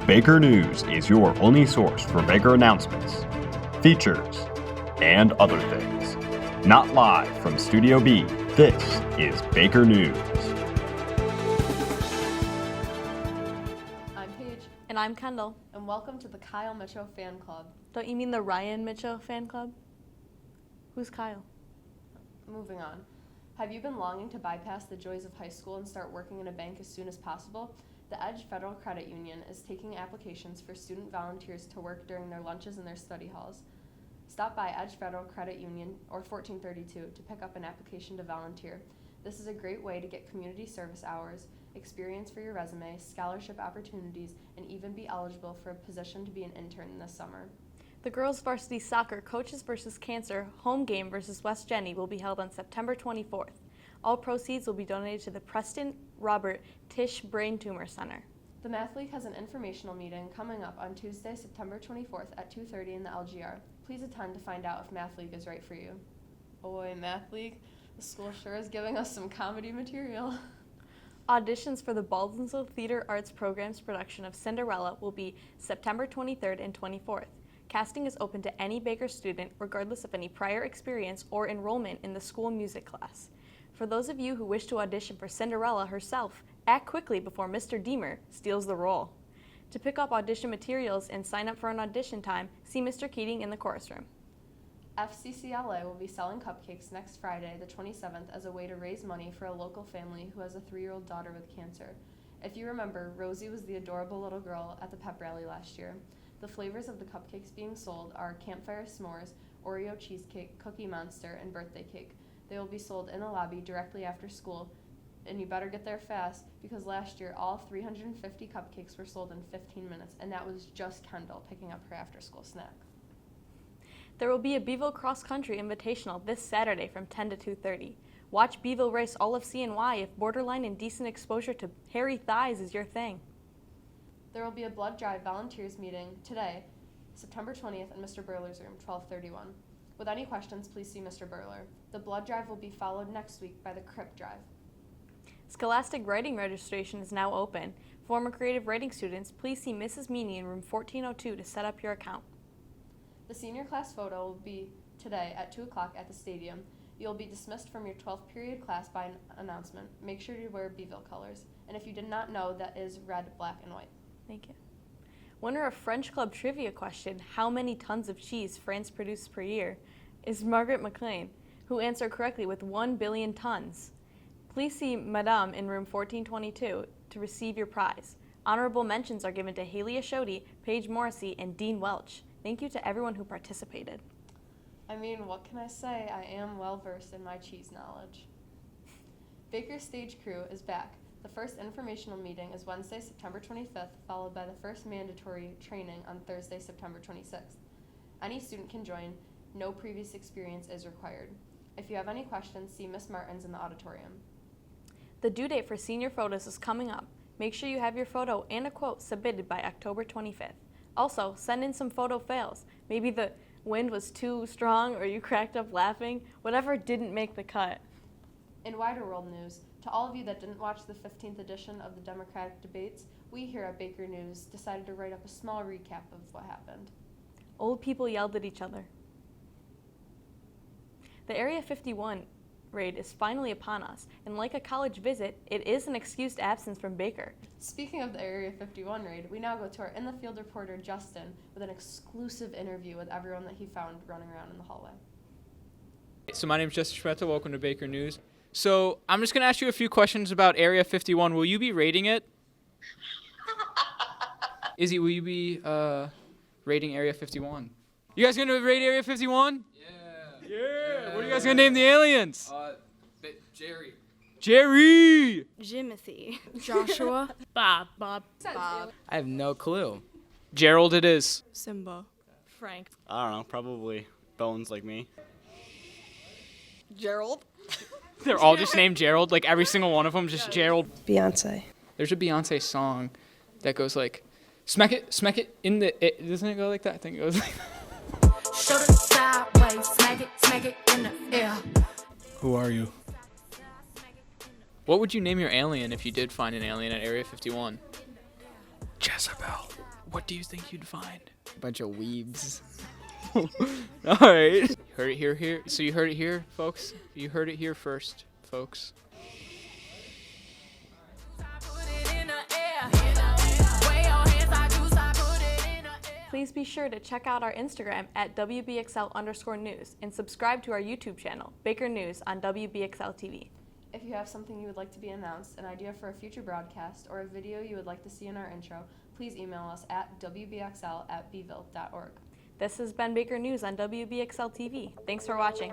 Baker News is your only source for Baker announcements, features, and other things. Not live from Studio B, this is Baker News. I'm Paige. And I'm Kendall. And welcome to the Kyle Mitchell Fan Club. Don't you mean the Ryan Mitchell Fan Club? Who's Kyle? Moving on. Have you been longing to bypass the joys of high school and start working in a bank as soon as possible? The Edge Federal Credit Union is taking applications for student volunteers to work during their lunches in their study halls. Stop by Edge Federal Credit Union or 1432 to pick up an application to volunteer. This is a great way to get community service hours, experience for your resume, scholarship opportunities, and even be eligible for a position to be an intern this summer. The girls' varsity soccer Coaches vs. Cancer home game versus West Jenny will be held on September 24th. All proceeds will be donated to the Preston Robert Tisch Brain Tumor Center. The Math League has an informational meeting coming up on Tuesday, September 24th at 2:30 in the LGR. Please attend to find out if Math League is right for you. Boy, Math League, the school sure is giving us some comedy material. Auditions for the Baldwinsville Theater Arts Program's production of Cinderella will be September 23rd and 24th. Casting is open to any Baker student, regardless of any prior experience or enrollment in the school music class. For those of you who wish to audition for Cinderella herself, act quickly before Mr. Deemer steals the role. To pick up audition materials and sign up for an audition time, see Mr. Keating in the chorus room. FCCLA will be selling cupcakes next Friday, the 27th, as a way to raise money for a local family who has a 3-year-old daughter with cancer. If you remember, Rosie was the adorable little girl at the pep rally last year. The flavors of the cupcakes being sold are campfire s'mores, Oreo cheesecake, Cookie Monster, and birthday cake. They will be sold in the lobby directly after school, and you better get there fast because last year all 350 cupcakes were sold in 15 minutes, and that was just Kendall picking up her after-school snack. There will be a Beeville Cross Country Invitational this Saturday from 10 to 2:30. Watch Beeville race all of CNY if borderline indecent exposure to hairy thighs is your thing. There will be a blood drive volunteers meeting today, September 20th in Mr. Burler's room, 1231. With any questions, please see Mr. Burler. The blood drive will be followed next week by the crypt drive. Scholastic writing registration is now open. Former creative writing students, please see Mrs. Meany in room 1402 to set up your account. The senior class photo will be today at 2 o'clock at the stadium. You'll be dismissed from your 12th period class by an announcement. Make sure to wear Beeville colors. And if you did not know, that is red, black, and white. Thank you. Winner of French Club trivia question, how many tons of cheese France produces per year, is Margaret McLean, who answered correctly with 1 billion tons. Please see Madame in room 1422 to receive your prize. Honorable mentions are given to Haley Ashodi, Paige Morrissey, and Dean Welch. Thank you to everyone who participated. I mean, what can I say? I am well versed in my cheese knowledge. Baker's stage crew is back. The first informational meeting is Wednesday, September 25th, followed by the first mandatory training on Thursday, September 26th. Any student can join. No previous experience is required. If you have any questions, see Miss Martins in the auditorium. The due date for senior photos is coming up. Make sure you have your photo and a quote submitted by October 25th. Also, send in some photo fails. Maybe the wind was too strong or you cracked up laughing. Whatever didn't make the cut. In wider world news, to all of you that didn't watch the 15th edition of the Democratic debates, we here at Baker News decided to write up a small recap of what happened. Old people yelled at each other. The Area 51 raid is finally upon us, and like a college visit, it is an excused absence from Baker. Speaking of the Area 51 raid, we now go to our in-the-field reporter, Justin, with an exclusive interview with everyone that he found running around in the hallway. So my name is Justin Schmetta. Welcome to Baker News. So I'm just going to ask you a few questions about Area 51. Will you be rating it? Izzy, will you be rating Area 51? You guys going to rate Area 51? Yeah. What are you guys going to name the aliens? Jerry. Jerry! Jimothy. Joshua. Bob. I have no clue. Gerald it is. Simba. Frank. I don't know, probably bones like me. Gerald. They're all just named Gerald, like every single one of them, just Gerald. Beyonce. There's a Beyonce song that goes like, smack it in the, doesn't it go like that? I think it goes like Shoulder sideways, smack it in the air. Who are you? What would you name your alien if you did find an alien at Area 51? Jezebel. What do you think you'd find? Bunch of weebs. All right. Heard it here. So you heard it here, folks. You heard it here first, folks. Please be sure to check out our Instagram at WBXL_news and subscribe to our YouTube channel, Baker News on WBXLTV. If you have something you would like to be announced, an idea for a future broadcast, or a video you would like to see in our intro, please email us at wbxl@bville.org. This has been Baker News on WBXLTV. Thanks for watching.